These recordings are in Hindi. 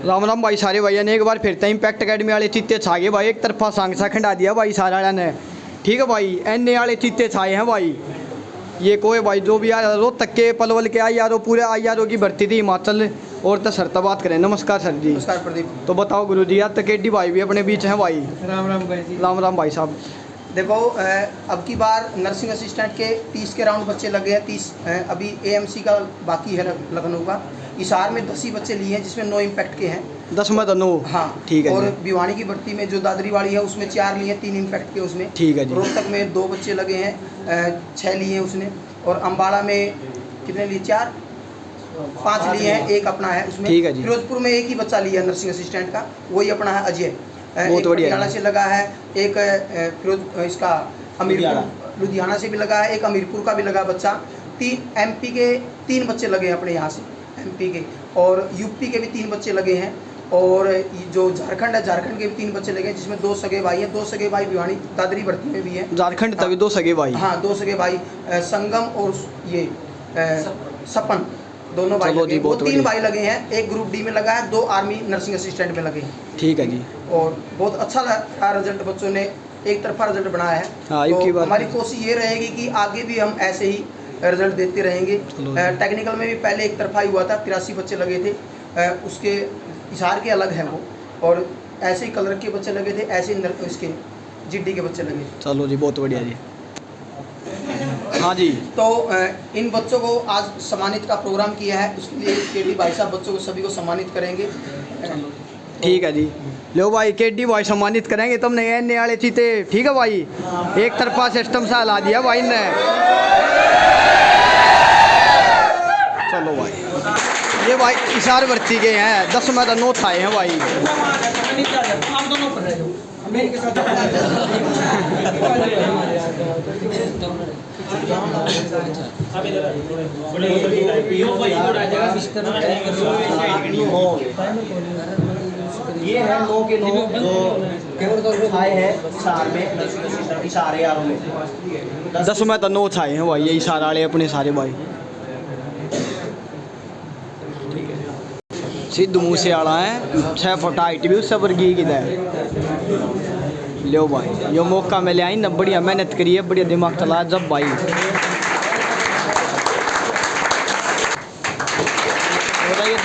राम राम भाई सारे भैया ने एक बार फिर इम्पैक्ट अकेडमी वाले चीते छागे भाई एक तरफा सांग सा खंडा दिया भाई सारा वाला ने। ठीक है भाई एन वाले चीते छाए हैं भाई। ये कोई भाई जो भी यार रोहतक के पलवल के आई आर ओ पूरे आई आर ओ की भर्ती थी हिमाचल और तो सर बात करें। नमस्कार सर जी। नमस्कार प्रदीप। तो बताओ गुरु जी यार तकेडी भाई भी अपने बीच हैं भाई। राम राम भाई जी। राम राम भाई साहब। देखो अब की बार नर्सिंग असिस्टेंट के 30 के राउंड बच्चे लगे हैं। 30 अभी एएमसी का बाकी है लखनऊ का। हिसार में 10 ही बच्चे लिए हैं जिसमें 9 इम्पैक्ट के हैं। 10 में तो 9। हाँ ठीक है। और भिवानी की भर्ती में जो दादरी वाली है उसमें 4 लिए, 3 इम्पैक्ट के उसमें। ठीक है जी। रोहतक में 2 बच्चे लगे हैं, 6 लिए उसने। और अम्बाड़ा में कितने लिए? 4 5 लिए हैं, एक अपना है उसमें। ठीक है जी। फिरोजपुर में एक ही बच्चा लिया है नर्सिंग असिस्टेंट का, वही अपना है अजय। बहुत बढ़िया। लुधियाना से लगा है एक, फिरोज इसका अमीरपुर लुधियाना से भी लगा है एक, अमीरपुर का भी लगा बच्चा। 3 एमपी के 3 बच्चे लगे हैं अपने यहाँ से एमपी के, और यूपी के भी 3 बच्चे लगे हैं। और जो झारखंड है झारखंड के भी 3 बच्चे लगे हैं जिसमें 2 सगे भाई हैं। 2 सगे भाई भिवानी दादरी भर्ती में भी है। झारखंड तभी 2 सगे भाई। हाँ 2 सगे भाई, संगम और ये सपन, दोनों भाई लगे। वो 3 भाई लगे हैं। एक ग्रुप डी में लगा है, 2 आर्मी नर्सिंग असिस्टेंट में लगे हैं। ठीक है जी। और बहुत अच्छा रहा रिजल्ट, बच्चों ने एक तरफा रिजल्ट बनाया है। हाँ, तो हमारी कोशिश ये रहेगी कि आगे भी हम ऐसे ही रिजल्ट देते रहेंगे। टेक्निकल में भी पहले एक तरफा ही हुआ था, 83 बच्चे लगे थे। उसके हिसार के अलग है वो, और ऐसे ही कलर के बच्चे लगे थे, ऐसे ही इसके जीडी के बच्चे लगे। चलो जी बहुत बढ़िया जी। हाँ जी। तो इन बच्चों को आज सम्मानित का प्रोग्राम किया है, उसके लिए केडी भाई साहब बच्चों को सभी को सम्मानित करेंगे। ठीक है जी। लो भाई केडी भाई सम्मानित करेंगे तुमने एन वाले चीते। ठीक है भाई, एक तरफा सिस्टम सा ला दिया भाई ने। चलो भाई ये भाई इशार भर्ती के हैं, 10 में तो 9 छाए हैं भाई। ये है 9 के 9 जो छाए हैं हिसार में, इशारे यारों में 10 में तो 9 छाए हैं भाई ये इशारा वाले अपने सारे भाई। सिद्धू मूसे वाला है, 6 फुट हाइट भी उससे वर्गी की है। लो भाई यो मौका मिले आई ना, बढ़िया मेहनत करिए, बढ़िया दिमाग चलाया जब भाई। ये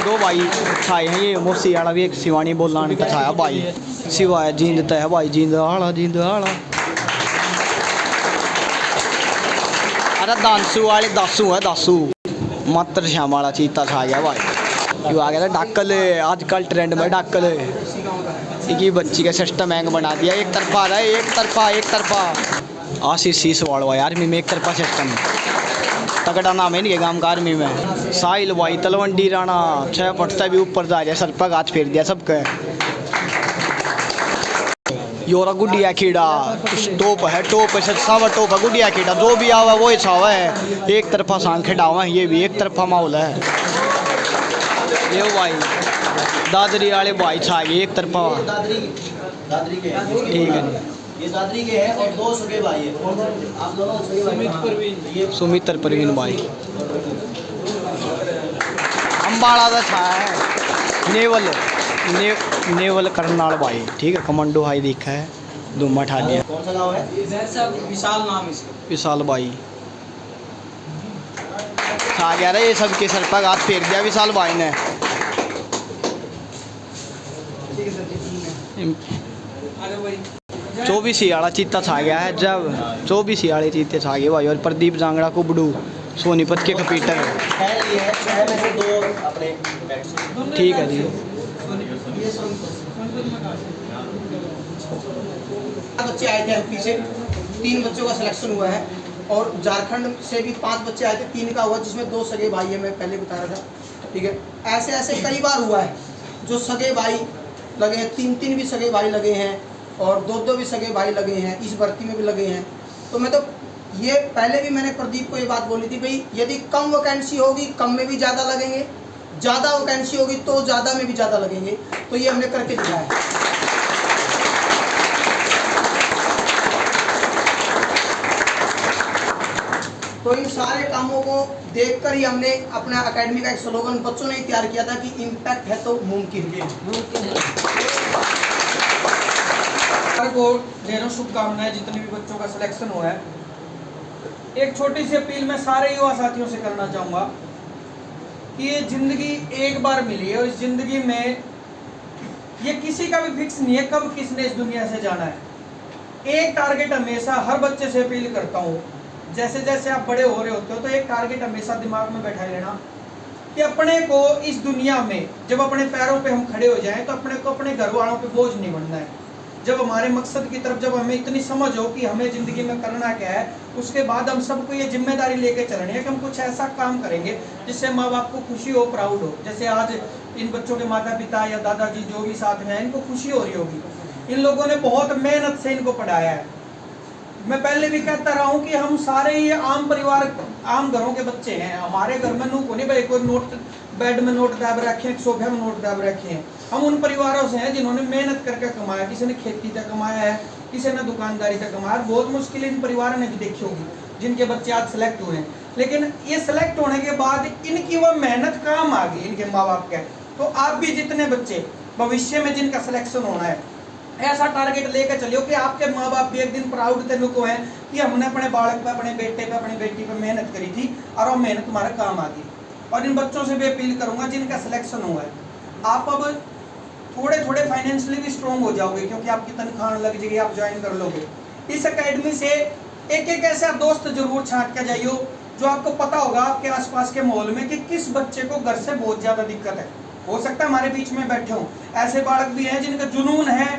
2 भाई छाए हैं, ये मोसी वाला भी एक शिवानी बोलान का छाया भाई। शिवाय जींद है भाई, जींद आला जींद आला। अरे दांसू वाले दासू है दासू, मात्र श्याम वाला चीता छा गया भाई। यो आ गया था डाकल, आजकल ट्रेंड में डाकल। एक ही बच्ची का सिस्टम हैंग बना दिया, एक तरफा रहा है, एक तरफा। आशीष शीश वाला यार आर्मी में एक तरफा सिस्टम, तगड़ा नाम है इनके गांव का आर्मी में। साहिल भाई तलवंडी राणा 6 फुट से भी ऊपर जा रहा है, सर पर हाथ फेर दिया सबके। योरा गुडिया कीड़ा टोप है, टोप है सावा टोप है गुडिया कीड़ा, जो भी आवा वो ही छावा है। एक तरफा सांग खेडावा है, ये भी एक तरफा माहौल है। ये भाई दादरी वाले भाई छा गए एक तरफा। दादरी के ठीक है जी। ये दादरी के हैं और 2 सगे भाई हैं। आप दोनों सगे भाई। सुमित्र परवीन भाई। अम्बाड़ा का छाया है नेवल करनाल भाई। ठीक है, कमांडो हाई दिखा है, दुम्मा ठा दिया। कौन सा गाँव है? विशाल नाम इसका, विशाल भाई खा गया रहा, ये सबके सर पर हाथ फेर दिया विशाल भाई ने। चौबीसी वाला चीता छा गया है, जब 24 वाले चीते छा गए भाई। और प्रदीप जांगड़ा कुबड़ू सोनीपत के कपीटर। ठीक है जी। बच्चे आए थे एमपी से, 3 बच्चों का सिलेक्शन हुआ है। और झारखंड से भी 5 बच्चे आए थे, 3 का हुआ जिसमें 2 सगे भाई है, मैं पहले बता रहा था। ठीक है, ऐसे ऐसे कई बार हुआ है जो सगे भाई लगे हैं, 3 भी सगे भाई लगे हैं, और 2 भी सगे भाई लगे हैं, इस भर्ती में भी लगे हैं। तो मैं तो ये पहले भी मैंने प्रदीप को ये बात बोली थी भाई, यदि कम वैकेंसी होगी कम में भी ज़्यादा लगेंगे, ज़्यादा वैकेंसी होगी तो ज़्यादा में भी ज़्यादा लगेंगे। तो ये हमने करके दिखाया है। तो इन सारे कामों को देखकर ही हमने अपना एकेडमी का एक स्लोगन बच्चों ने ही तैयार किया था कि इम्पैक्ट है तो मुमकिन है। को दे रहा हूं शुभकामनाएं जितने भी बच्चों का सिलेक्शन हुआ है। एक छोटी सी अपील मैं सारे युवा साथियों से करना चाहूँगा कि ये ज़िंदगी एक बार मिली है और इस ज़िंदगी में ये किसी का भी फिक्स नहीं है कब किसने इस दुनिया से जाना है। एक टारगेट हमेशा हर बच्चे से अपील करता हूँ, जैसे जैसे आप बड़े हो रहे होते हो तो एक टारगेट हमेशा दिमाग में बैठा लेना कि अपने को इस दुनिया में जब अपने पैरों पे हम खड़े हो जाएं तो अपने को अपने घर वालों पे बोझ नहीं बनना है। जब हमारे मकसद की तरफ जब हमें इतनी समझ हो कि हमें ज़िंदगी में करना क्या है, उसके बाद हम सबको ये जिम्मेदारी लेके चलनी है कि हम कुछ ऐसा काम करेंगे जिससे माँ बाप को खुशी हो, प्राउड हो। जैसे आज इन बच्चों के माता पिता या दादाजी जो भी साथ में हैं, इनको खुशी हो रही होगी। इन लोगों ने बहुत मेहनत से इनको पढ़ाया है। मैं पहले भी कहता रहा हूँ कि हम सारे ये आम परिवार, आम घरों के बच्चे हैं। हमारे घर में नू को नहीं भाई कोई नोट बेड में नोट दाब रखे हैं, सोफे में नोट दाब रखे हैं। हम उन परिवारों से हैं जिन्होंने मेहनत करके कमाया, किसी ने खेती तक कमाया है, किसी ने दुकानदारी तक कमाया। बहुत मुश्किल इन परिवारों ने भी देखी होगी जिनके बच्चे आज सेलेक्ट हुए हैं। लेकिन ये सेलेक्ट होने के बाद इनकी वो मेहनत काम आ गई इनके माँ बाप के। तो आप भी जितने बच्चे भविष्य में जिनका सिलेक्शन होना है, ऐसा टारगेट लेकर चलियो कि आपके माँ बाप भी एक दिन प्राउड थे को है कि हमने अपने बालक पे, अपने बेटे पे, अपनी बेटी पे मेहनत करी थी और वो मेहनत तुम्हारा काम आ गई। और इन बच्चों से भी अपील करूंगा जिनका सिलेक्शन हुआ है, आप अब थोड़े थोड़े फाइनेंशियली भी स्ट्रॉन्ग हो जाओगे क्योंकि आपकी तनख्वाह लग जाएगी, आप ज्वाइन कर लोगे। इस एकेडमी से एक एक ऐसा दोस्त जरूर छांट के जाइयो जो आपको पता होगा आपके आसपास के माहौल में कि किस बच्चे को घर से बहुत ज़्यादा दिक्कत है। हो सकता है हमारे बीच में बैठे हों ऐसे बालक भी हैं जिनका जुनून है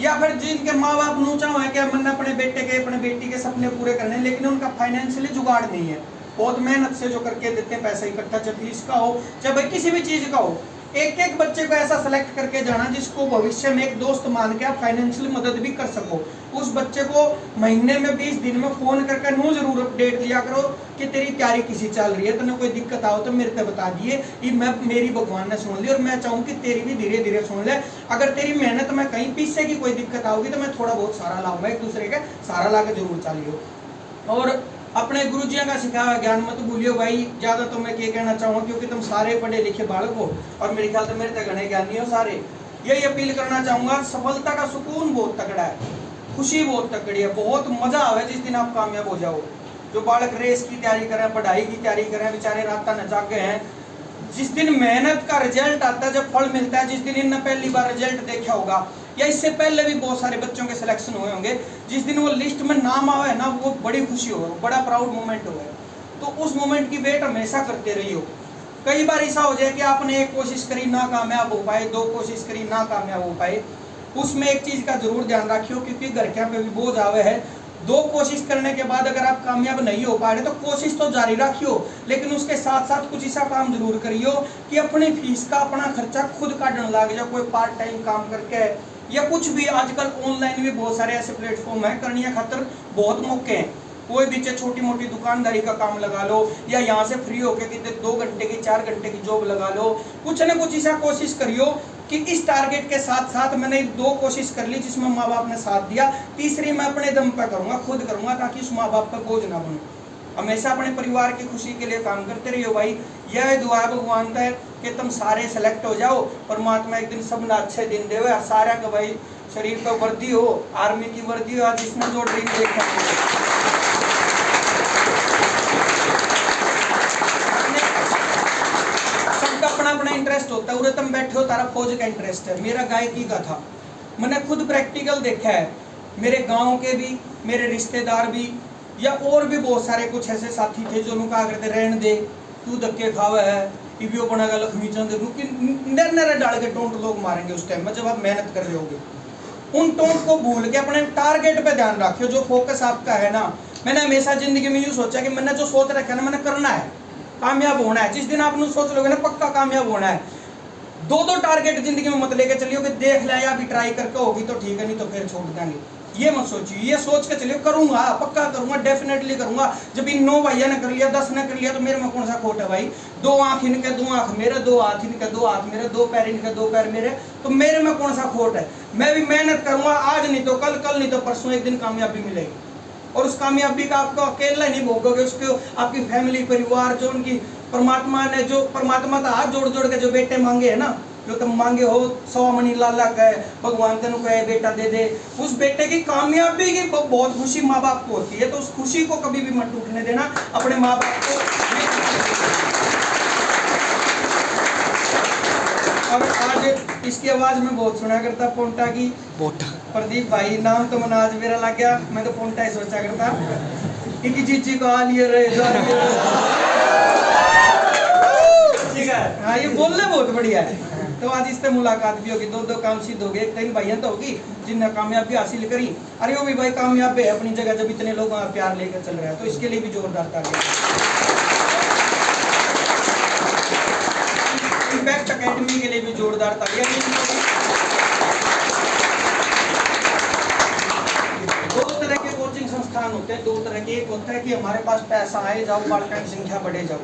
या फिर जिनके माँ बाप नूचा हुआ है कि मैंने अपने बेटे के, अपने बेटी के सपने पूरे करने, लेकिन उनका फाइनेंशियली जुगाड़ नहीं है। बहुत मेहनत से जो करके देते हैं पैसा इकट्ठा, चाहे फीस का हो चाहे किसी भी चीज़ का हो। एक एक बच्चे को ऐसा सेलेक्ट करके जाना जिसको भविष्य में एक दोस्त मान के आप फाइनेंशियली मदद भी कर सको। उस बच्चे को महीने में 20 दिन में फ़ोन करके नू जरूर अपडेट लिया करो कि तेरी तैयारी किसी चल रही है, तुम्हें कोई दिक्कत आओ तो मेरे को बता दिए, ये मैं मेरी भगवान ने सुन ली और मैं चाहूँ कि तेरी भी धीरे धीरे सुन ले। अगर तेरी मेहनत में कहीं पीछे की कोई दिक्कत आओगी तो मैं थोड़ा बहुत सहारा लाऊंगा, एक दूसरे का सहारा ला के जरूर चलियो। और अपने गुरुजियों का सिखाया हुआ ज्ञान मत भूलियो भाई। ज़्यादा तो मैं क्या कहना चाहूँगा क्योंकि तुम सारे पढ़े लिखे बालक हो और मेरे ख्याल से मेरे तक घने ज्ञानी हो सारे। यही अपील करना चाहूँगा, सफलता का सुकून बहुत तगड़ा है, खुशी बहुत तगड़ी है, बहुत मज़ा आवे जिस दिन आप कामयाब हो जाओ। जो बालक रेस की तैयारी करें, पढ़ाई की तैयारी करें, बेचारे रात न जागे हैं, जिस दिन मेहनत का रिजल्ट आता है, जब फल मिलता है, जिस दिन इनने पहली बार रिजल्ट देखा होगा या इससे पहले भी बहुत सारे बच्चों के सिलेक्शन हुए होंगे, जिस दिन वो लिस्ट में नाम आवे ना वो बड़ी खुशी हो, बड़ा प्राउड मोमेंट हो। तो उस मोमेंट की वेट हमेशा करते रहियो। कई बार ऐसा हो जाए कि आपने एक कोशिश करी ना कामयाब हो पाए, दो कोशिश करी ना कामयाब हो पाए, उसमें एक चीज़ का जरूर ध्यान रखियो क्योंकि घर के पे भी बोझ आवे है। दो कोशिश करने के बाद अगर आप कामयाब नहीं हो पा रहे तो कोशिश तो जारी रखियो, लेकिन उसके साथ साथ कुछ ऐसा काम जरूर करियो कि अपनी फीस का अपना खर्चा खुद काटने लग जाओ, कोई पार्ट टाइम काम करके या कुछ भी। आजकल ऑनलाइन भी बहुत सारे ऐसे प्लेटफॉर्म है, करने खातर बहुत मौके हैं। कोई भी छोटी मोटी दुकानदारी का काम लगा लो या यहाँ से फ्री होके कितने 2 घंटे की 4 घंटे की जॉब लगा लो। कुछ न कुछ ऐसा कोशिश करियो कि इस टारगेट के साथ साथ मैंने 2 कोशिश कर ली जिसमें माँ बाप ने साथ दिया, तीसरी मैं अपने दम पर करूँगा, खुद करूँगा, ताकि उस माँ बाप पर बोझ ना बनूँ। हमेशा अपने परिवार की खुशी के लिए काम करते रहियो भाई। यह दुआ भगवान का है कि तुम सारे सेलेक्ट हो जाओ, परमात्मा एक दिन सब ना अच्छे दिन देवे, सारा का भाई शरीर पर वर्दी हो, आर्मी की वर्दी हो, जिसने जो ड्रीम देखा सबका अपना अपना इंटरेस्ट होता है। उरे तुम बैठे हो तारा फौज का इंटरेस्ट है, मेरा गायकी का था। मैंने खुद प्रैक्टिकल देखा है, मेरे गाँव के भी, मेरे रिश्तेदार भी या और भी बहुत सारे कुछ ऐसे साथी थे जो कहा करते रहने दे तू धक्के खावे है, इवियो बनेगा लक्ष्मी चंद, नरे डाल के टोंट लोग मारेंगे उस टाइम में जब आप मेहनत कर रहे होगे। उन टोंट को भूल के अपने टारगेट पे ध्यान रखियो, जो फोकस आपका है ना। मैंने हमेशा जिंदगी में यूँ सोचा कि मैंने जो सोच रखा है ना, मैंने करना है, कामयाब होना है। जिस दिन आप सोच लोगे ना पक्का कामयाब होना है, 2-2 टारगेट जिंदगी में मत लेके चलियो कि देख लिया या अभी ट्राई करके होगी तो ठीक है, नहीं तो फिर छोड़ देंगे। ये मत सोचिए, ये सोच के चलिए करूंगा, पक्का करूंगा, डेफिनेटली करूंगा। जब इन 9 भैया ने कर लिया, 10 ने कर लिया तो मेरे में कौन सा खोट है भाई। 2 आंख इनके, 2 आंख मेरे, 2 हाथ इनके, 2 हाथ मेरे, 2 पैर इनके, 2 पैर मेरे, तो मेरे में कौन सा खोट है। मैं भी मेहनत करूंगा, आज नहीं तो कल, कल नहीं तो परसों, एक दिन कामयाबी मिलेगी। और उस कामयाबी का आपको अकेला नहीं भोगोगे, उसके आपकी फैमिली परिवार जो उनकी परमात्मा ने जो परमात्मा का हाथ जोड़ जोड़ के जो बेटे मांगे है ना, जो तुम मांगे हो 100 मनी लाला कहे भगवान तेनू कहे बेटा दे दे, उस बेटे की कामयाबी की बहुत खुशी माँ बाप को होती है। तो उस खुशी को कभी भी मत टूटने देना अपने माँ बाप को। अब आज इसकी आवाज में बहुत सुना करता पोंटा की, पोंटा प्रदीप भाई नाम तो मना आज मेरा लग गया, मैं तो पोंटा ही सोचा करता। एक चीची को आ लिए रहे ठीक है। हाँ ये बोलना बहुत बढ़िया है। तो आज इससे मुलाकात भी होगी, दो काम सिद्ध हो गए। कई भाइयों तो होगी जिनने कामयाबी हासिल करी, अरे वो भी भाई कामयाब है अपनी जगह जब इतने लोग प्यार लेकर चल रहे हैं, तो इसके लिए भी जोरदार तालियां। इम्पैक्ट एकेडमी के लिए भी जोरदार तालियां। दो तरह के कोचिंग संस्थान होते हैं, दो तरह के। एक होता है कि हमारे पास पैसा आए जाओ, बालकों की संख्या बढ़े जाओ।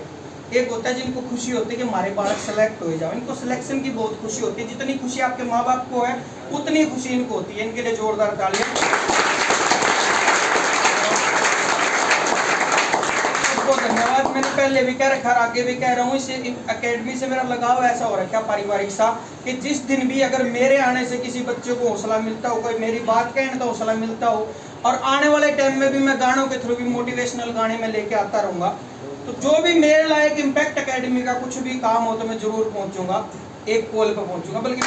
एक होता है जिनको खुशी होती है कि हमारे बालक सेलेक्ट हो जाओ, इनको सिलेक्शन की बहुत खुशी होती है। जितनी खुशी आपके माँ बाप को है उतनी खुशी इनको होती है। इनके लिए जोरदार तालियां। बहुत धन्यवाद। मैंने पहले भी कह रखा, आगे भी कह रहा हूँ, इस एकेडमी से मेरा लगाव ऐसा हो रखा पारिवारिक सा कि जिस दिन भी अगर मेरे आने से किसी बच्चे को हौसला मिलता हो, कोई मेरी बात कहने का हौसला मिलता हो, और आने वाले टाइम में भी मैं गानों के थ्रू भी मोटिवेशनल गाने में लेके आता रहूँगा, तो जो भी मेरे लायक इम्पैक्ट एकेडमी का कुछ भी काम हो तो मैं जरूर पहुँचूंगा, एक कॉल पर पहुँचूंगा, बल्कि